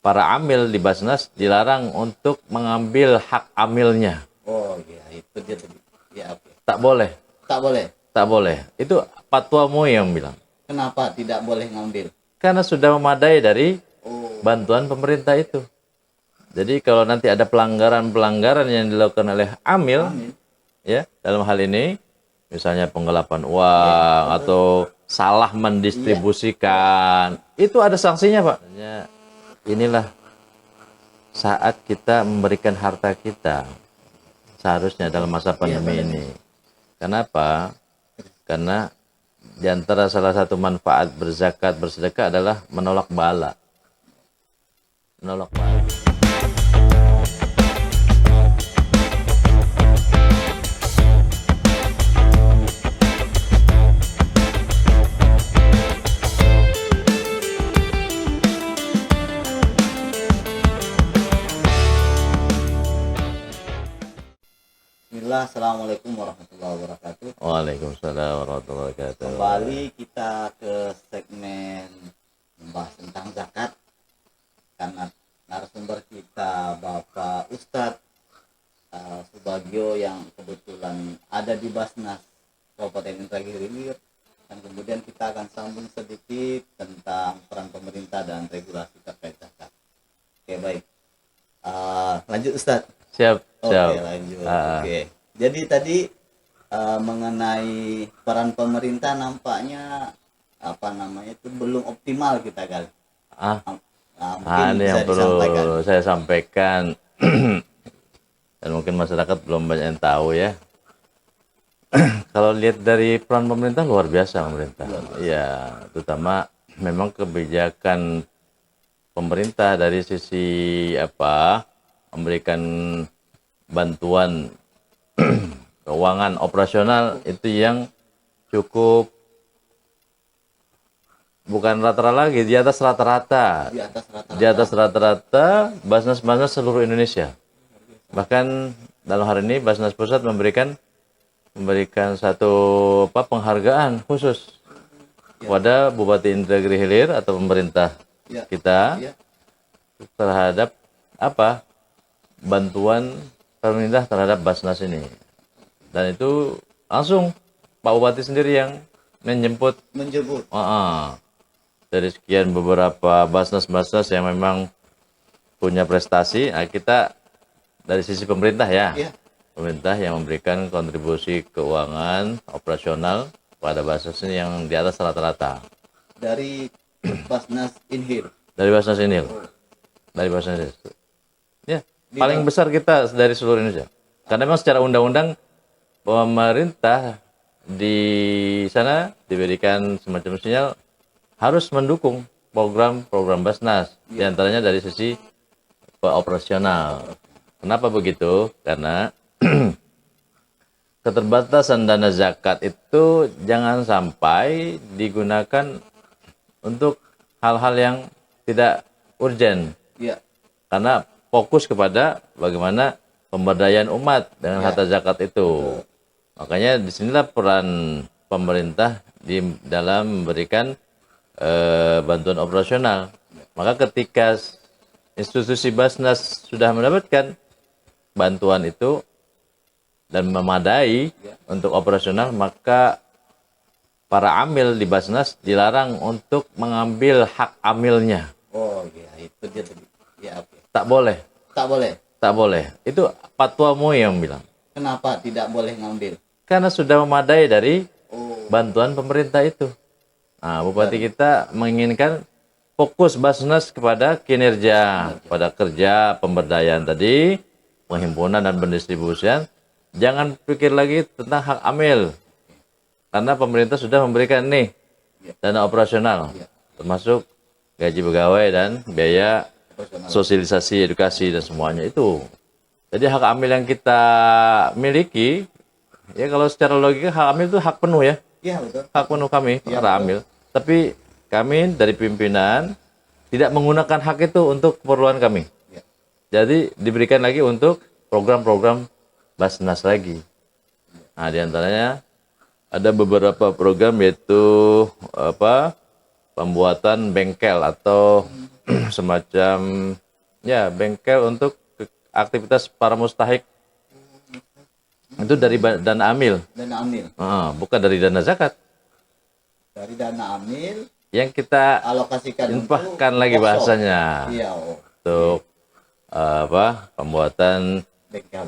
para amil di Basnas dilarang untuk mengambil hak amilnya. Oh iya, itu dia tadi. Ya, oke. Tak boleh, Tak boleh. tak boleh. Itu fatwa MUI yang bilang. Kenapa tidak boleh ngambil? Karena sudah memadai dari Oh, bantuan pemerintah itu. Jadi kalau nanti ada pelanggaran-pelanggaran yang dilakukan oleh amil, amin. ya dalam hal ini, misalnya penggelapan uang atau salah mendistribusikan, itu ada sanksinya, Pak. Inilah saat kita memberikan harta kita seharusnya dalam masa pandemi ini. Kenapa? Karena di antara salah satu manfaat berzakat, bersedekah adalah menolak bala. Menolak bala. Bismillah, Assalamualaikum warahmatullahi wabarakatuh. Waalaikumsalam warahmatullahi wabarakatuh. Kembali kita ke segmen membahas tentang zakat. Karena narasumber kita Bapak Ustadz Subagio yang kebetulan ada di Basnas Kabupaten Indragiri Hilir, dan kemudian kita akan sambung sedikit tentang peran pemerintah dan regulasi terkait zakat. Oke, baik. Lanjut Ustadz. Siap, siap. Oke, lanjut. Oke. Jadi tadi mengenai peran pemerintah nampaknya itu belum optimal kita kali. Mungkin Ini bisa yang perlu disampaikan. saya sampaikan dan mungkin masyarakat belum banyak yang tahu ya. Kalau lihat dari peran pemerintah luar biasa pemerintah. Ya, terutama memang kebijakan pemerintah dari sisi memberikan bantuan keuangan operasional itu yang cukup bukan rata-rata lagi, di atas rata-rata. Di atas rata-rata Basnas-Basnas seluruh Indonesia. Bahkan dalam hari ini Basnas Pusat memberikan satu penghargaan khusus kepada Bupati Indragiri Hilir atau pemerintah kita terhadap bantuan pemerintah terhadap Basnas ini. Dan itu langsung Pak Bupati sendiri yang menjemput. Dari sekian beberapa Basnas-Basnas yang memang punya prestasi, kita dari sisi pemerintah pemerintah yang memberikan kontribusi keuangan operasional pada Basnas ini yang di atas rata-rata. Dari Basnas Inhil. Dari Basnas Inhil. Dari Basnas Inhil. Ya, paling besar kita dari seluruh Indonesia. Karena memang secara undang-undang pemerintah di sana diberikan semacam sinyal harus mendukung program-program Basnas, diantaranya dari sisi operasional. Kenapa begitu? Karena keterbatasan dana zakat itu jangan sampai digunakan untuk hal-hal yang tidak urgen. Karena fokus kepada bagaimana pemberdayaan umat dengan harta zakat itu. Makanya disinilah peran pemerintah di dalam memberikan bantuan operasional. Maka ketika institusi Basnas sudah mendapatkan bantuan itu dan memadai untuk operasional, maka para amil di Basnas dilarang untuk mengambil hak amilnya. Oh iya, itu dia tadi. Ya, oke. Tak boleh. Tak boleh. Tak boleh. Itu fatwa MUI yang bilang. Kenapa tidak boleh ngambil? Karena sudah memadai dari bantuan pemerintah itu. Bupati kita menginginkan fokus Basnas kepada kinerja, pada kerja pemberdayaan tadi, penghimpunan dan pendistribusian. Jangan pikir lagi tentang hak amil. Karena pemerintah sudah memberikan dana operasional, termasuk gaji pegawai dan biaya sosialisasi, edukasi dan semuanya itu. Jadi hak amil yang kita miliki, ya kalau secara logika hak amil itu hak penuh ya. Iya, betul. Hak penuh kami, para amil. Tapi kami dari pimpinan tidak menggunakan hak itu untuk keperluan kami. Jadi diberikan lagi untuk program-program Basnas lagi. Di antaranya ada beberapa program yaitu pembuatan bengkel atau semacam ya bengkel untuk aktivitas para mustahik itu dari dana amil. Dana amil. Bukan dari dana zakat. Dari dana amil Yang kita alokasikan infakkan untuk lagi workshop. bahasanya Iya, untuk pembuatan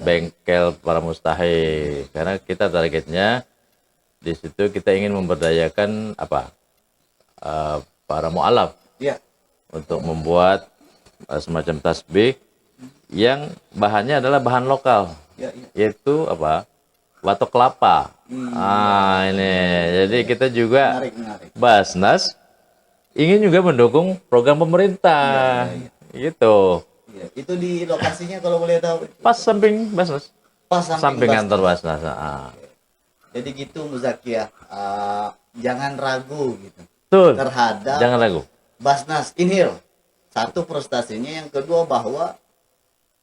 bengkel para mustahik. Karena kita targetnya di situ kita ingin memberdayakan para mu'alaf Iya. untuk membuat semacam tasbih yang bahannya adalah bahan lokal, Iya, iya. yaitu batok kelapa. Ini jadi kita juga Menarik. Basnas ingin juga mendukung program pemerintah. Gitu. Iya. Itu di lokasinya kalau boleh tahu. Pas samping Basnas. Pas Samping Basnas. kantor Basnas. Jadi gitu Muzakia, jangan ragu gitu Betul. terhadap Jangan ragu. Basnas Inhil. Satu prestasinya, yang kedua bahwa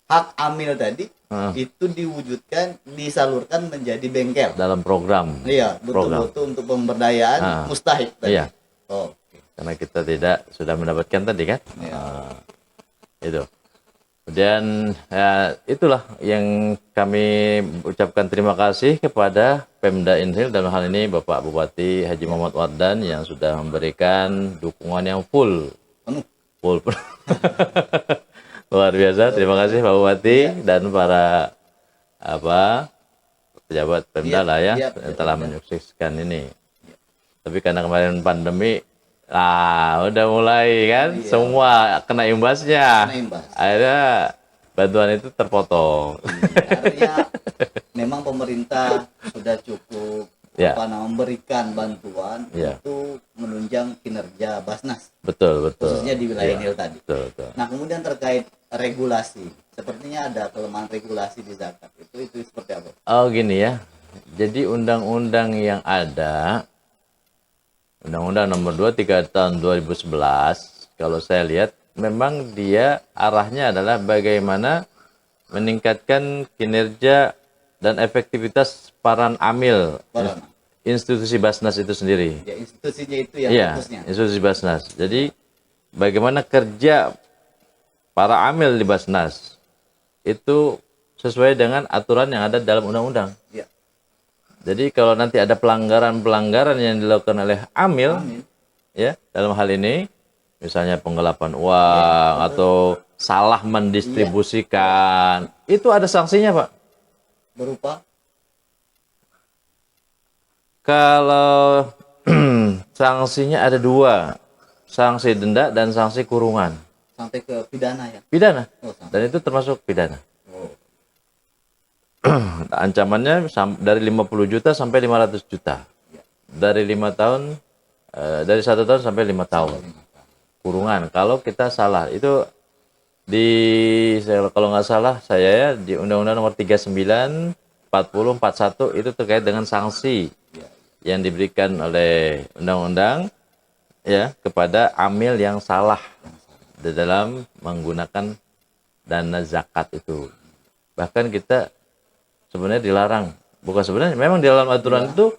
hak amil tadi itu diwujudkan, disalurkan menjadi bengkel. Dalam program. Iya, betul-betul untuk pemberdayaan mustahik tadi. Iya. Oke. Karena kita sudah mendapatkan tadi kan. Iya. Itu. Kemudian ya, itulah yang kami ucapkan terima kasih kepada Pemda Inhil dalam hal ini Bapak Bupati Haji Muhammad Wardan yang sudah memberikan dukungan yang full. Full. Luar biasa. Terima kasih Pak Bupati dan para pejabat Pemda lah ya yang telah menyukseskan ini. Tapi karena kemarin pandemi, udah mulai kan, semua kena imbasnya. Akhirnya bantuan itu terpotong. Artinya memang pemerintah sudah cukup memberikan bantuan untuk menunjang kinerja Basnas. Betul. Khususnya di wilayah Inhil tadi. Betul. Nah, kemudian terkait regulasi, sepertinya ada kelemahan regulasi di zakat. Itu seperti apa? Oh gini ya. Jadi undang-undang yang ada, Undang-Undang Nomor 23 Tahun 2011, kalau saya lihat memang dia arahnya adalah bagaimana meningkatkan kinerja dan efektivitas peran amil institusi Basnas itu sendiri. Ya, institusinya itu yang fokusnya. Institusi Basnas. Jadi bagaimana kerja para amil di Basnas itu sesuai dengan aturan yang ada dalam undang-undang. Ya. Jadi kalau nanti ada pelanggaran-pelanggaran yang dilakukan oleh amil, ya dalam hal ini, misalnya penggelapan uang atau salah mendistribusikan, itu ada sanksinya, Pak. Berupa? Kalau sanksinya ada dua, sanksi denda dan sanksi kurungan. Sampai ke pidana ya? Pidana, dan itu termasuk pidana. Ancamannya dari 50 juta sampai 500 juta. Dari 5 tahun, dari 1 tahun sampai 5 tahun. Kurungan. Kalau kita salah, itu kalau nggak salah saya ya, di Undang-Undang Nomor 39, 40, 41 itu terkait dengan sanksi yang diberikan oleh undang-undang ya kepada amil yang salah di dalam menggunakan dana zakat itu. Bahkan kita sebenarnya dilarang, bukan sebenarnya, memang di dalam aturan itu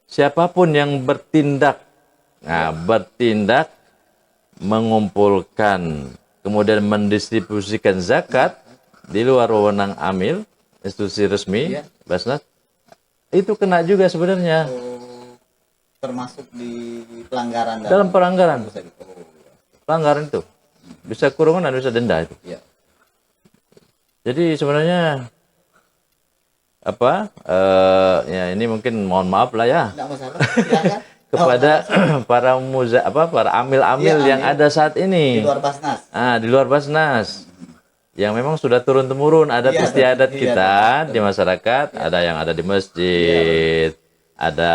siapapun yang bertindak, bertindak mengumpulkan kemudian mendistribusikan zakat di luar wewenang amil institusi resmi Basnas itu kena juga sebenarnya. Termasuk di pelanggaran dalam pelanggaran. Pelanggaran itu bisa kurungan dan bisa denda itu. Jadi sebenarnya ya ini mungkin mohon maaf lah ya. Tidak masalah. Kepada para amil-amil yang ada saat ini. Di luar Basnas. Di luar Basnas. Yang memang sudah turun-temurun adat istiadat kita di masyarakat, ada yang ada di masjid, ada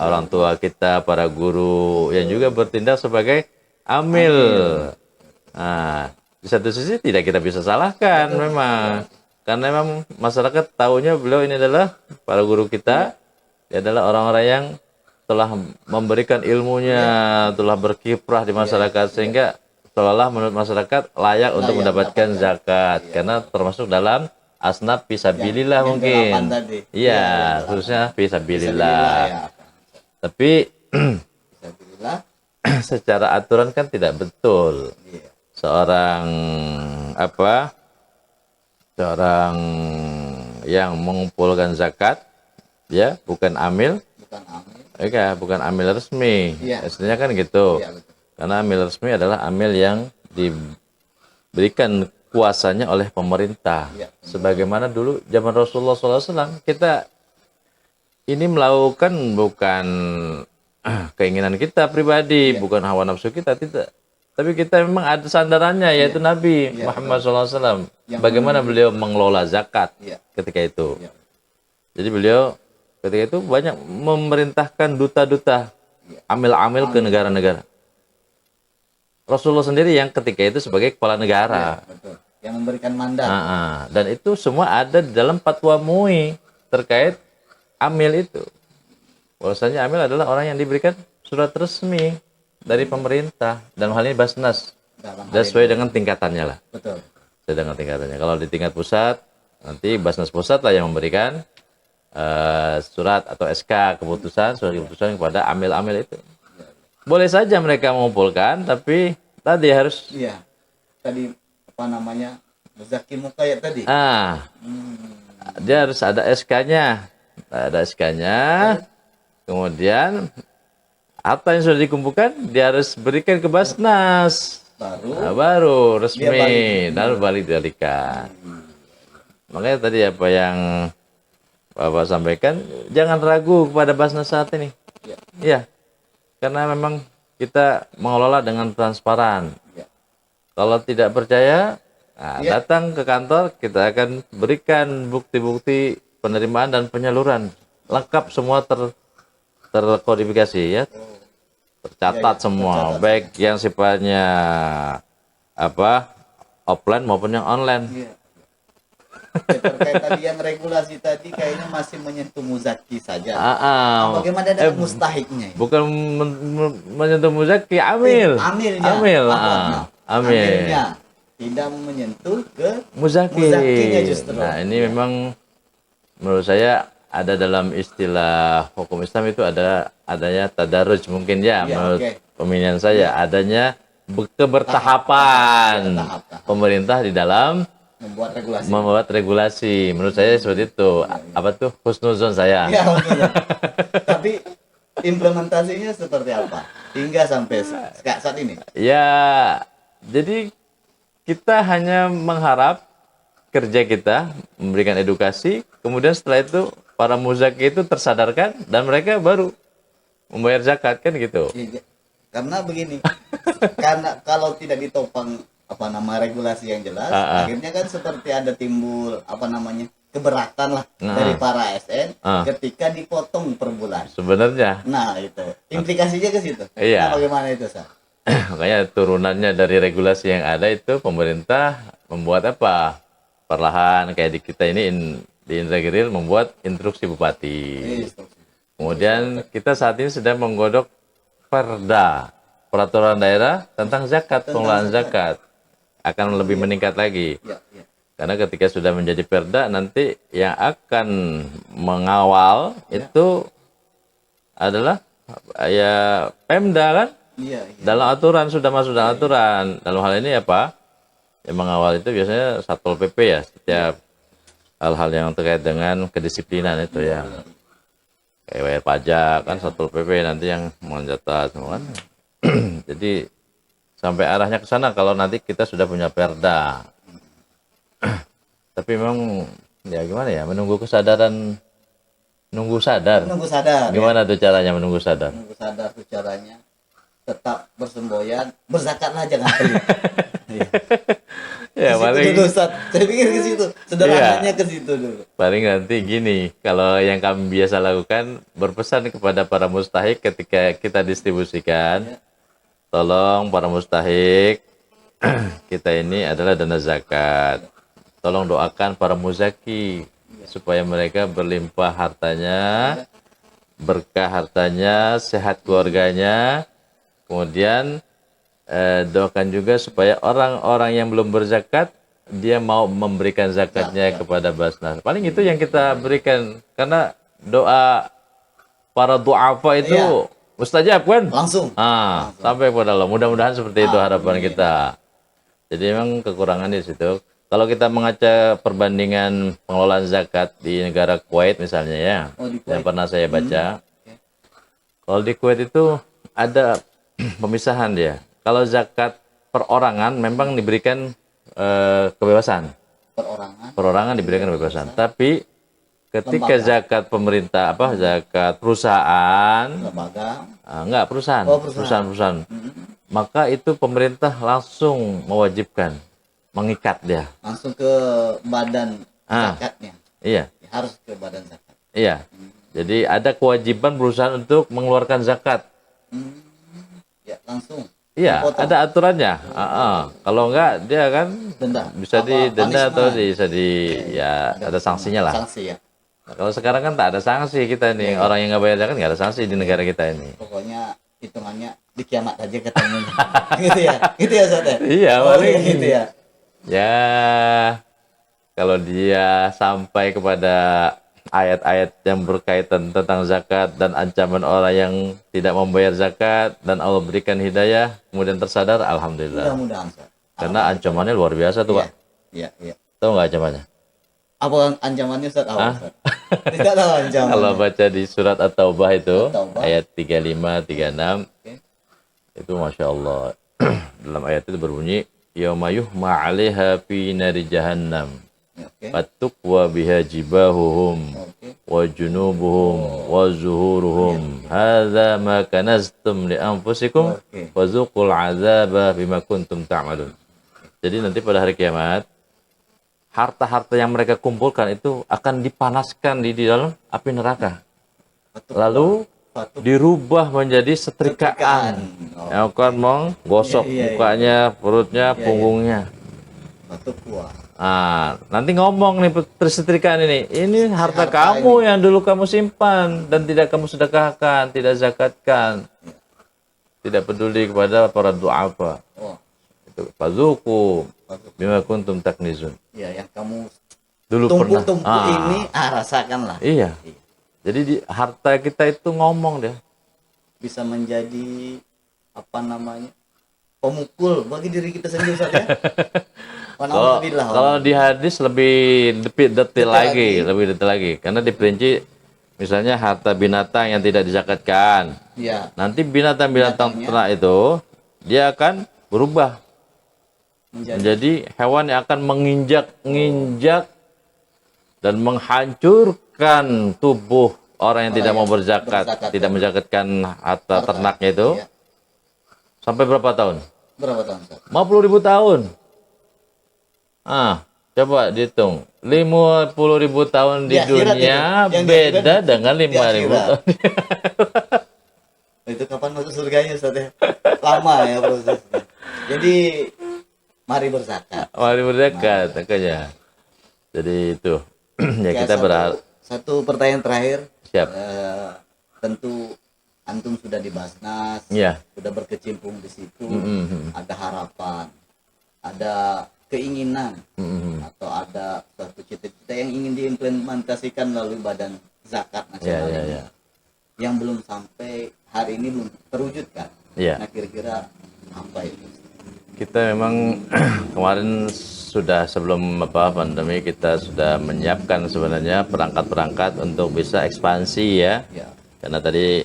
orang tua kita, para guru yang juga bertindak sebagai amil. Di satu sisi tidak kita bisa salahkan memang. Karena memang masyarakat tahunya beliau ini adalah para guru kita, dia adalah orang-orang yang telah memberikan ilmunya, telah berkiprah di masyarakat, sehingga seolah menurut masyarakat layak untuk mendapatkan zakat. Karena termasuk dalam asnaf fisabilillah mungkin. Iya, khususnya fisabilillah. Tapi secara aturan kan tidak betul. Iya. Seorang apa? Seorang yang mengumpulkan zakat, ya, bukan amil, Bukan amil. bukan amil resmi. Iya. Aslinya kan gitu. Iya, betul. Karena amil resmi adalah amil yang diberikan kuasanya oleh pemerintah. Iya. Sebagaimana dulu zaman Rasulullah SAW, kita ini melakukan bukan keinginan kita pribadi, Iya. bukan hawa nafsu kita, tidak. Tapi kita memang ada sandarannya, yaitu Nabi Iya, Muhammad SAW. Yang Bagaimana beliau mengelola zakat Iya. ketika itu. Iya. Jadi beliau ketika itu banyak memerintahkan duta-duta, Iya. amil-amil ke negara-negara. Rasulullah sendiri yang ketika itu sebagai kepala negara. Betul. Yang memberikan mandat. Dan itu semua ada di dalam fatwa MUI terkait amil itu. Bahwasanya amil adalah orang yang diberikan surat resmi dari pemerintah. Dalam hal ini Basnas. Dalam Dan hal sesuai ini. dengan tingkatannya lah. Betul. Sesuai dengan tingkatannya. Kalau di tingkat pusat, nanti Basnas pusat lah yang memberikan surat atau SK keputusan, surat keputusan kepada amil-amil itu. Boleh saja mereka mengumpulkan, tapi tadi harus Iya. Tadi apa namanya? Muzaki muka ya tadi. dia harus ada SK-nya. Ada SK-nya. Kemudian apa yang sudah dikumpulkan dia harus berikan ke Basnas. Baru. Nah, baru resmi, Dia balik. lalu balik dikembalikan. Makanya tadi apa yang Bapak sampaikan, jangan ragu kepada Basnas saat ini. Iya. Iya. Karena memang kita mengelola dengan transparan. Iya. Kalau tidak percaya, Iya. datang ke kantor, kita akan berikan bukti-bukti penerimaan dan penyaluran. Lengkap semua terkodifikasi ya. Tercatat Iya, semua, tercatat. baik yang sifatnya offline maupun yang online. Iya. Terkait tadi yang regulasi tadi kayaknya masih menyentuh muzaki saja. Bagaimana dengan mustahiknya? Bukan menyentuh muzaki, amil. Amilnya. Amil. Amilnya. Amil. Tidak menyentuh ke Muzaki. muzakinya justru. Nah, ini memang menurut saya ada dalam istilah hukum Islam itu adanya tadarruj mungkin ya, Iya, menurut oke. pemilihan saya adanya kebertahapan Tahap. pemerintah di dalam membuat regulasi. Menurut saya seperti itu. Apa tuh husnuzon saya? Iya, betul. Tapi implementasinya seperti apa? Hingga sampai saat ini. Ya, jadi kita hanya mengharap kerja kita memberikan edukasi, kemudian setelah itu para muzaki itu tersadarkan dan mereka baru membayar zakat kan gitu. Iya, karena begini, karena kalau tidak ditopang regulasi yang jelas, akhirnya kan seperti ada timbul keberatan lah dari para ASN ketika dipotong per bulan. Sebenarnya. Nah itu implikasinya ke situ. Iya. Nah, bagaimana itu Sa? Makanya turunannya dari regulasi yang ada itu pemerintah membuat apa? Perlahan kayak di kita ini di Indragiri membuat instruksi bupati. Kemudian kita saat ini sedang menggodok perda, peraturan daerah tentang zakat, pengelolaan zakat akan lebih meningkat lagi. Ya, ya. Karena ketika sudah menjadi perda nanti yang akan mengawal itu adalah ya Pemda kan? Iya, iya. Dalam aturan sudah masuk dalam aturan. Dalam hal ini apa? Yang mengawal itu biasanya Satpol PP ya, setiap hal-hal yang terkait dengan kedisiplinan itu ya. Kayak bayar pajak kan Satpol PP nanti yang mencatat semua kan. Jadi sampai arahnya ke sana kalau nanti kita sudah punya perda. Tapi memang ya gimana ya, menunggu kesadaran, nunggu sadar. Menunggu sadar. Gimana tuh caranya menunggu sadar? Menunggu sadar tuh caranya tetap bersemboyan, berzakatlah jangan pelit. Iya. Ya Ke situ paling dulu, Ustaz. Saya pikir ke situ. Sederhananya ke situ dulu. paling nanti gini, kalau yang kami biasa lakukan berpesan kepada para mustahik ketika kita distribusikan, tolong para mustahik kita ini adalah dana zakat. Tolong doakan para muzaki supaya mereka berlimpah hartanya, berkah hartanya, sehat keluarganya. Kemudian doakan juga supaya orang-orang yang belum berzakat dia mau memberikan zakatnya kepada Basnas. Paling itu yang kita berikan karena doa para du'afa itu mustajab kan? Langsung. Sampai kepada Allah. Mudah-mudahan seperti itu harapan Amin. kita. Jadi memang kekurangan di situ. Kalau kita mengaca perbandingan pengelolaan zakat di negara Kuwait misalnya ya, Oh, di yang Kuwait. pernah saya baca. Oke. Kalau di Kuwait itu ada pemisahan dia. Kalau zakat perorangan memang diberikan kebebasan. Perorangan. Perorangan diberikan kebebasan. Tapi ketika Lembaga. zakat pemerintah zakat perusahaan, Lembaga. enggak perusahaan, Oh, perusahaan. perusahaan. Maka itu pemerintah langsung mewajibkan, mengikat dia. Langsung ke badan zakatnya. Iya, Harus ke badan zakat. iya. Jadi ada kewajiban perusahaan untuk mengeluarkan zakat. Ya, langsung. Iya, Dipotong. ada aturannya. Kalau enggak dia kan Denda. bisa didenda atau bisa ada sanksinya lah. Sanksi ya. Nah, kalau sekarang kan tak ada sanksi kita nih. Orang yang nggak bayar zakat nggak ada sanksi di negara kita ini. Pokoknya hitungannya di kiamat aja ketemu. Gitu ya. Gitu ya, Ustaz ya? Iya, Oh, paling gitu ya. ya kalau dia sampai kepada ayat-ayat yang berkaitan tentang zakat dan ancaman orang yang tidak membayar zakat dan Allah berikan hidayah kemudian tersadar, alhamdulillah. Mudah-mudahan, Ustaz. Karena ancamannya luar biasa tuh, Pak. Iya, iya. Tahu nggak ancamannya? Apa ancamannya, Ustaz? Ustaz? Tidak tahu ancamannya. Kalau baca di surat At-Taubah itu At-Taubah. ayat 35 36 Oke. itu Masya Allah. Dalam ayat itu berbunyi yauma yuhma 'alaiha fi nari jahannam Oke. fatukwa biha jibahuhum Oke. wa junubuhum wa zuhuruhum hadza ma kanaztum li anfusikum Oke. fazuqul 'adzaba bima kuntum ta'malun. Jadi nanti pada hari kiamat harta-harta yang mereka kumpulkan itu akan dipanaskan di dalam api neraka. Lalu dirubah menjadi setrikaan yang akan menggosok mukanya, perutnya, punggungnya. Batu kuah. Nanti ngomong nih setrikaan ini harta kamu yang dulu kamu simpan dan tidak kamu sedekahkan, tidak zakatkan, tidak peduli kepada para du'afa. Oh, Itu fazuku bima kuntum taknizun. iya, yang kamu Dulu pernah. tumpuk-tumpuk ini rasakanlah. Iya. Jadi harta kita itu ngomong deh. Bisa menjadi apa namanya? Pemukul bagi diri kita sendiri, Ustaz ya. Kalau di hadis lebih detail lagi, lebih detail lagi. Karena diperinci misalnya harta binatang yang tidak dizakatkan. Iya. Nanti binatang-binatang ternak itu dia akan berubah menjadi hewan yang akan menginjak-injak dan menghancurkan tubuh orang yang tidak mau berzakat, tidak menzakatkan harta ternaknya itu. Iya. Sampai berapa tahun? Berapa tahun, Ustaz? 50.000 tahun. Coba dihitung. 50.000 tahun di dunia beda dengan 5.000 tahun. Itu kapan masuk surganya, Ustaz ya? Lama ya prosesnya. Jadi mari berzakat. Mari berzakat, makanya. Jadi itu. Ya kita berharap. Satu pertanyaan terakhir. Siap. Tentu antum sudah di Basnas, Iya. sudah berkecimpung di situ. Ada harapan, ada keinginan, atau ada suatu cita-cita yang ingin diimplementasikan melalui badan zakat nasional ini, yang belum sampai hari ini belum terwujudkan. Nah, kira-kira apa itu? Kita memang kemarin sudah sebelum pandemi kita sudah menyiapkan sebenarnya perangkat-perangkat untuk bisa ekspansi ya. Karena tadi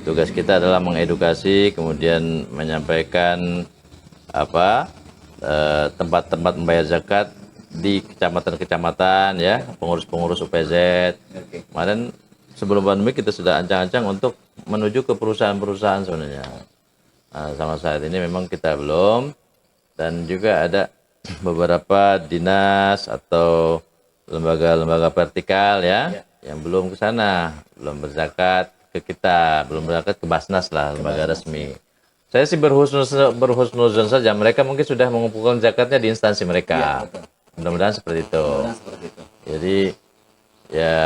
tugas kita adalah mengedukasi, kemudian menyampaikan tempat-tempat membayar zakat di kecamatan-kecamatan ya, pengurus-pengurus UPZ. Kemarin sebelum pandemi kita sudah ancang-ancang untuk menuju ke perusahaan-perusahaan sebenarnya. Sama saat ini memang kita belum, dan juga ada beberapa dinas atau lembaga-lembaga vertikal ya yang belum ke sana, belum berzakat ke kita, belum berzakat ke Basnas lah, lembaga resmi. Saya sih berhusnuzon saja, mereka mungkin sudah mengumpulkan zakatnya di instansi mereka. Mudah-mudahan seperti itu. Jadi ya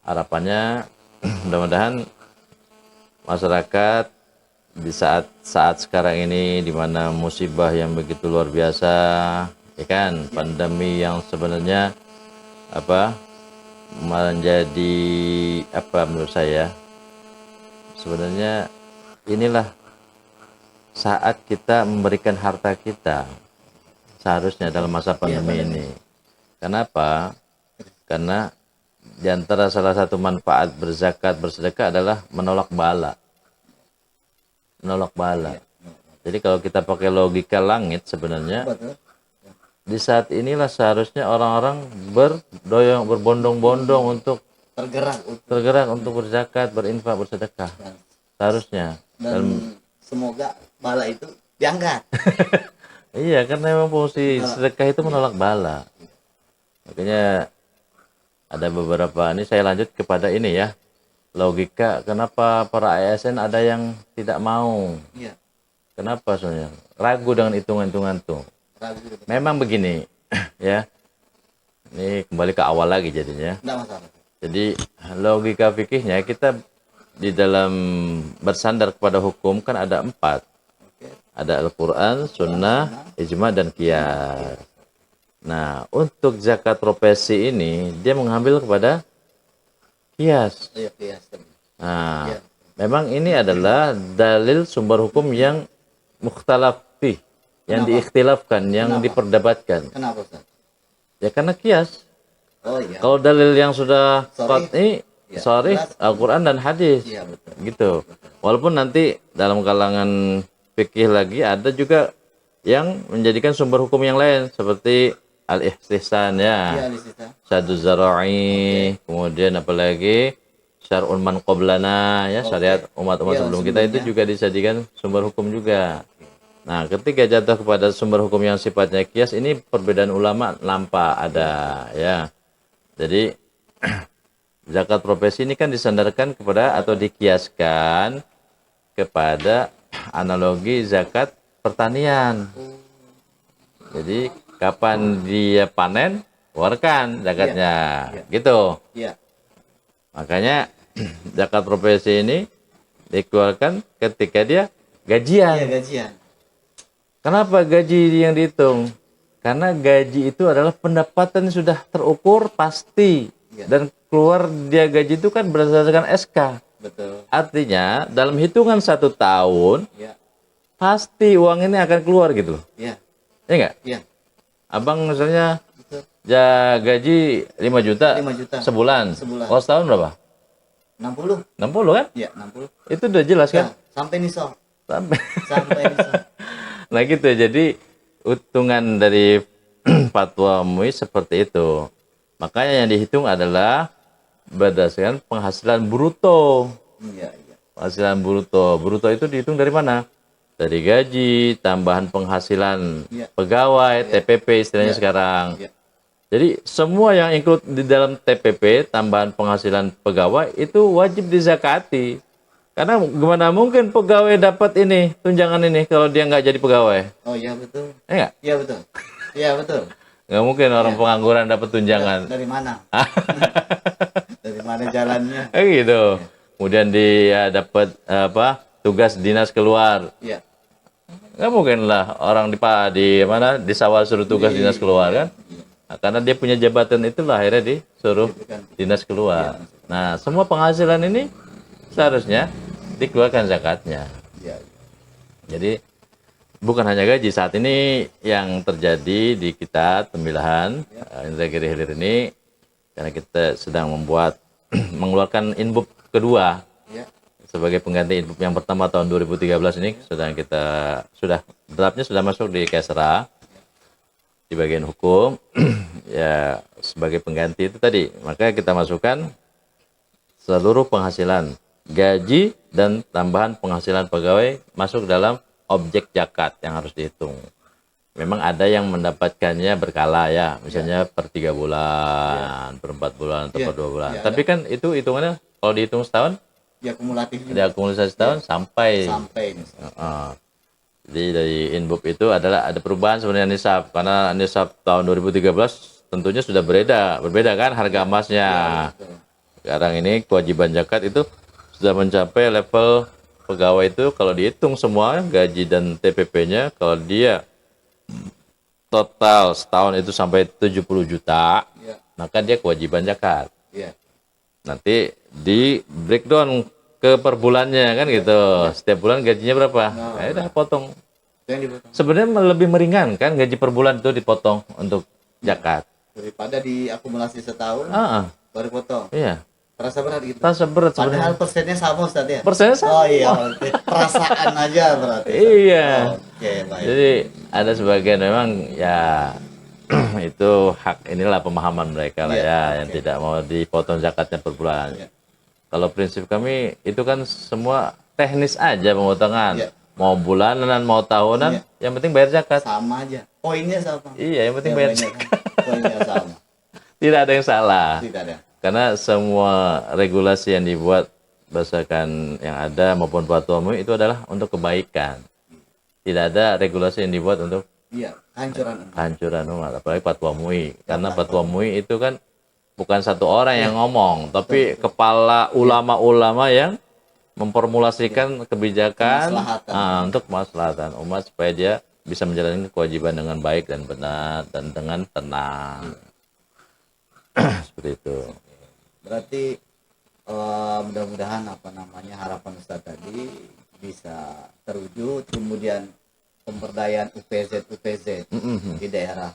harapannya mudah-mudahan masyarakat di saat sekarang ini di mana musibah yang begitu luar biasa, ya kan, pandemi yang sebenarnya menjadi apa menurut saya, sebenarnya inilah saat kita memberikan harta kita seharusnya dalam masa pandemi ini. Kenapa? Karena di antara salah satu manfaat berzakat, bersedekah adalah menolak bala. Menolak bala. Jadi kalau kita pakai logika langit sebenarnya, Betul. di saat inilah seharusnya orang-orang berbondong-bondong untuk Tergerak untuk berzakat, berinfak, bersedekah. dan, Seharusnya. dan semoga bala itu diangkat. Iya, karena memang fungsi sedekah itu menolak bala. Makanya ada beberapa, ini saya lanjut kepada ini ya. Logika kenapa para ASN ada yang tidak mau. Iya, Kenapa soalnya? Ragu dengan hitungan-hitungan tuh. ragu gitu. Memang begini, ya. Ini kembali ke awal lagi jadinya. Enggak masalah. Jadi logika fikihnya kita di dalam bersandar kepada hukum kan ada 4. Oke. Ada Al-Quran, Sunnah, Ijma, dan Qiyas. Nah, untuk zakat profesi ini dia mengambil kepada Qiyas. Iya, kias. Nah, Iya. memang ini adalah dalil sumber hukum yang mukhtalaf fih, yang Kenapa? diikhtilafkan, yang Kenapa? diperdebatkan. Kenapa, Ustaz? Ya karena Qiyas. Oh iya. Kalau dalil yang sudah Sharih. qat'i, Ya, sharih, jelas. Al-Quran dan hadis. Iya, betul. Gitu. Walaupun nanti dalam kalangan fikih lagi ada juga yang menjadikan sumber hukum yang lain seperti al-ihtisan Iya, ya, di situ. syadu zara'i, kemudian apalagi syar'un man qablana ya, syariat umat-umat Iya, sebelum kita itu sebelumnya. juga dijadikan sumber hukum juga. Nah, ketika jatuh kepada sumber hukum yang sifatnya kias, ini perbedaan ulama nampak ada ya. Jadi zakat profesi ini kan disandarkan kepada atau dikiaskan kepada analogi zakat pertanian. Jadi kapan dia panen, keluarkan zakatnya. Gitu. Iya. Makanya zakat profesi ini dikeluarkan ketika dia Iya, gajian. gajian. Kenapa gaji yang dihitung? Karena gaji itu adalah pendapatan yang sudah terukur pasti. Iya. Dan keluar dia gaji itu kan berdasarkan SK. Betul. Artinya dalam hitungan 1 tahun Iya. pasti uang ini akan keluar gitu loh. Iya. Ya enggak? Iya. Abang misalnya Betul. gaji 5 juta, 5 juta. sebulan. Sebulan. Kalau setahun berapa? 60. 60 kan? Iya, 60. Itu udah jelas Ya, kan? sampai nisab. Sampai. Sampai nisab. Nah gitu, jadi hitungan dari fatwa MUI seperti itu. Makanya yang dihitung adalah berdasarkan penghasilan bruto. Iya, iya. Penghasilan bruto. Bruto itu dihitung dari mana? Dari gaji, tambahan penghasilan Iya. pegawai, TPP istilahnya Iya. sekarang. Iya. Jadi semua yang include di dalam TPP, tambahan penghasilan pegawai, itu wajib dizakati. Karena gimana mungkin pegawai dapat ini, tunjangan ini, kalau dia nggak jadi pegawai? Oh iya betul. Ya nggak? Iya betul. Iya betul. Nggak mungkin orang pengangguran dapat tunjangan. Dari mana? Dari mana jalannya? Gitu. Kemudian dia dapat apa? Tugas dinas keluar. Iya. Nggak mungkin lah orang di mana di sawah suruh tugas dinas keluar kan? Nah, karena dia punya jabatan itulah akhirnya disuruh dinas keluar. Nah, semua penghasilan ini seharusnya dikeluarkan zakatnya. Iya. Jadi bukan hanya gaji, saat ini yang terjadi di kita Tembilahan Indra Giri Hilir ini, karena kita sedang membuat mengeluarkan inbub kedua Iya. sebagai pengganti inbub yang pertama tahun 2013 ini, sedang kita draftnya sudah masuk di Kesra di bagian hukum ya sebagai pengganti itu tadi. Maka kita masukkan seluruh penghasilan gaji dan tambahan penghasilan pegawai masuk dalam objek zakat yang harus dihitung. Memang ada yang mendapatkannya berkala ya, misalnya per 3 bulan, per 4 bulan, atau per 2 bulan. Ya, Tapi kan itu hitungannya kalau dihitung setahun, Ya kumulatif ada akumulasi setahun sampai. sampai nisab. Jadi dari inbub itu adalah ada perubahan sebenarnya nisab, karena nisab tahun 2013 tentunya sudah berbeda kan harga emasnya. Betul. Sekarang ini kewajiban zakat itu sudah mencapai level pegawai itu kalau dihitung semua gaji dan TPP-nya, kalau dia total setahun itu sampai 70 juta, Iya. maka dia kewajiban zakat. Iya. Nanti di breakdown ke per bulannya kan gitu. Setiap bulan gajinya berapa? Ya udah potong. Itu yang dipotong. Sebenarnya lebih meringankan gaji per bulan itu dipotong untuk zakat. Daripada diakumulasi setahun Ah, baru potong. iya. Terasa berat gitu. Terasa berat Padahal sebenarnya. persennya sama Ustaz ya. Persennya sama. Oh iya, oke. Perasaan aja berarti. Ustaz. Iya. Oke, baik. Jadi ada sebagian memang ya itu hak inilah pemahaman mereka lah Iya, ya oke. yang tidak mau dipotong zakatnya per bulan. Iya. Kalau prinsip kami itu kan semua teknis aja pemotongan. Iya. Mau bulanan, mau tahunan, Iya. yang penting bayar zakat. Sama aja. Poinnya sama. Iya, yang penting Ya, bayar poinnya zakat. sama. Poinnya sama. Tidak ada yang salah. Tidak ada. Karena semua regulasi yang dibuat berdasarkan yang ada maupun fatwa MUI itu adalah untuk kebaikan. Tidak ada regulasi yang dibuat untuk Iya, hancuran. kehancuran umat, apalagi fatwa MUI. Karena fatwa MUI itu kan bukan satu orang yang ngomong, tapi kepala ulama-ulama yang memformulasikan kebijakan untuk kemaslahatan umat supaya dia bisa menjalankan kewajiban dengan baik dan benar dan dengan tenang. Seperti itu. Berarti mudah-mudahan harapan Ustaz tadi bisa terwujud, kemudian pemberdayaan UPZ di daerah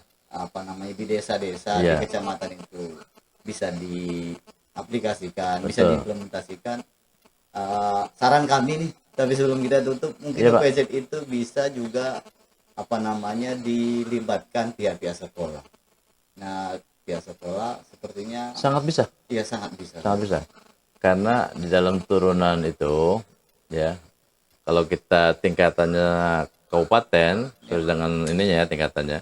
di desa-desa, Iya. di kecamatan itu bisa diaplikasikan, bisa Betul. diimplementasikan. Saran kami nih, tapi sebelum kita tutup, mungkin Iya, Pak. UPZ itu bisa juga dilibatkan pihak-pihak sekolah. Nah, pihak sekolah sepertinya Sangat bisa. ya sangat bisa. Sangat bisa. Karena di dalam turunan itu, ya, kalau kita tingkatannya kabupaten, sesuai dengan ininya ya tingkatannya,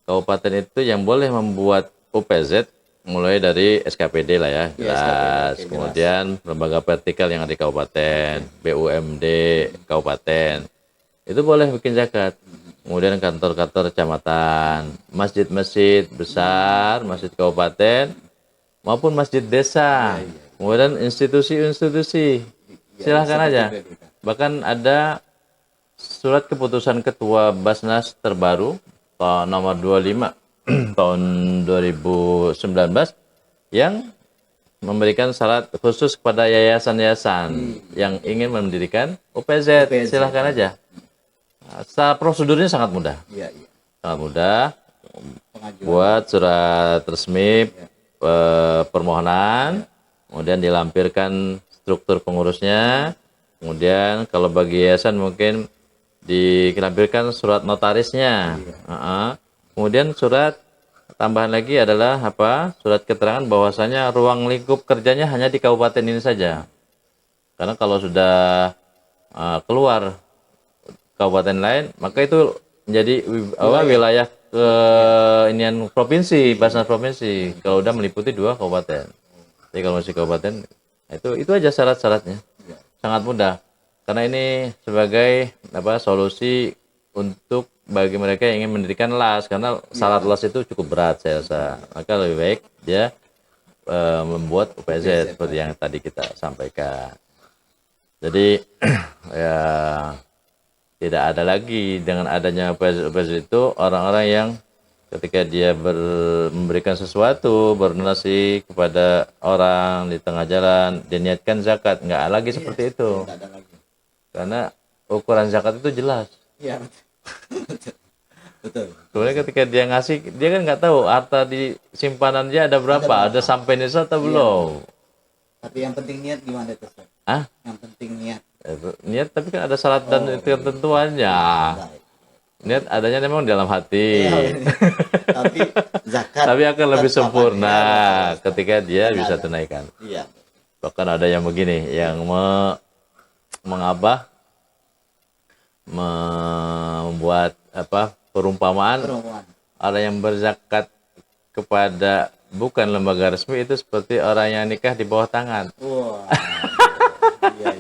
kabupaten itu yang boleh membuat UPZ mulai dari SKPD lah ya, jelas. SKPD, jelas. Kemudian lembaga vertikal yang ada di kabupaten, BUMD kabupaten, itu boleh bikin zakat. Kemudian kantor-kantor kecamatan, masjid-masjid besar, masjid kabupaten, maupun masjid desa. Kemudian institusi-institusi, silahkan aja. Bahkan ada surat keputusan Ketua Basnas terbaru nomor 25 tahun 2019 yang memberikan syarat khusus kepada yayasan-yayasan yang ingin mendirikan UPZ. Silahkan aja. Secara prosedurnya sangat mudah. Iya, iya. Sangat mudah. Pengajuan. Buat surat resmi permohonan, kemudian dilampirkan struktur pengurusnya, kemudian kalau bagi yayasan mungkin dilampirkan surat notarisnya. Kemudian surat tambahan lagi adalah surat keterangan bahwasanya ruang lingkup kerjanya hanya di kabupaten ini saja. Karena kalau sudah keluar kabupaten lain, maka itu menjadi wilayah ke inian provinsi, Basnas provinsi. Kalau udah meliputi 2 kabupaten. Jadi kalau masih kabupaten, itu aja syarat-syaratnya. Sangat mudah. Karena ini sebagai solusi untuk bagi mereka yang ingin mendirikan las, karena syarat las itu cukup berat saya rasa. Maka lebih baik dia membuat UPZ seperti yang tadi kita sampaikan. Jadi ya tidak ada lagi dengan adanya UPZ itu orang-orang yang ketika dia memberikan sesuatu, berdonasi kepada orang di tengah jalan, diniatkan zakat, nggak lagi seperti itu. Tidak ada lagi. Karena ukuran zakat itu jelas. Iya, betul. Betul. Sebenarnya ketika dia ngasih, dia kan nggak tahu harta di simpanan dia ada berapa, ada sampai nisa atau belum. Tapi yang penting niat gimana itu, Ustaz? Ah, Yang penting niat. niat tapi kan ada syarat dan ketentuannya. Baik. Niat adanya memang dalam hati. Tapi zakat Tapi akan lebih tetap sempurna ada. ketika dia bisa tunaikan. Iya. Bahkan ada yang begini, yang membuat perumpamaan, orang yang berzakat kepada bukan lembaga resmi itu seperti orang yang nikah di bawah tangan. Wah. Iya.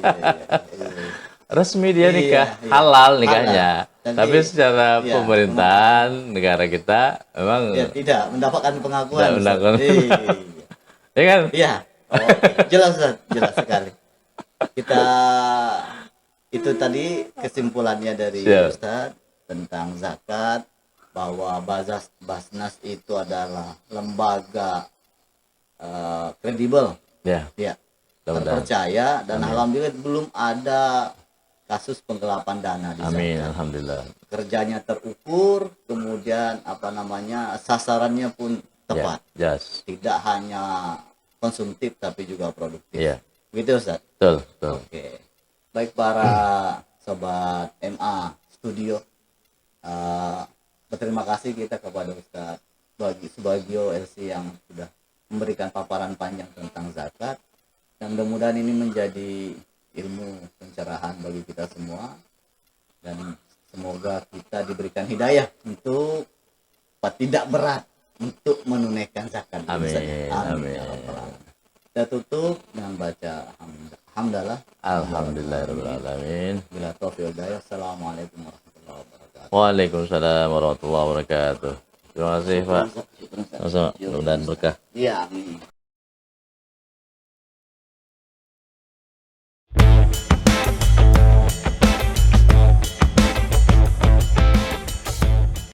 Resmi dia nikah, Iya. halal nikahnya. Halal. Tapi secara iya, pemerintahan negara kita memang ya, tidak mendapatkan pengakuan. Tidak mendapatkan. Iya. ya kan? Iya. Oke. Jelas, Ustaz. Jelas sekali. Kita itu tadi kesimpulannya dari Siap. Ustaz tentang zakat, bahwa Basnas itu adalah lembaga kredibel, Ya, ya, mudah-mudahan. terpercaya, dan alhamdulillah belum ada kasus penggelapan dana di Amin, zakat. alhamdulillah. Kerjanya terukur, kemudian sasarannya pun tepat, Ya, yes. tidak hanya konsumtif tapi juga produktif. Iya, Gitu Ustaz. betul, betul. Oke, baik para sobat MA Studio, berterima kasih kita kepada Ustaz Subagio LC yang sudah memberikan paparan panjang tentang zakat, dan mudah-mudahan ini menjadi ilmu pencerahan bagi kita semua, dan semoga kita diberikan hidayah untuk tidak berat untuk menunaikan zakat. Amin, Amin. amin. Kita tutup dengan baca hamdalah. Alhamdulillahirabbil alamin. Bila taufiq hidayah. Assalamualaikum warahmatullahi wabarakatuh. Waalaikumsalam warahmatullahi wabarakatuh. Terima kasih, Pak. Sama-sama. Mudah-mudahan berkah. Iya, amin.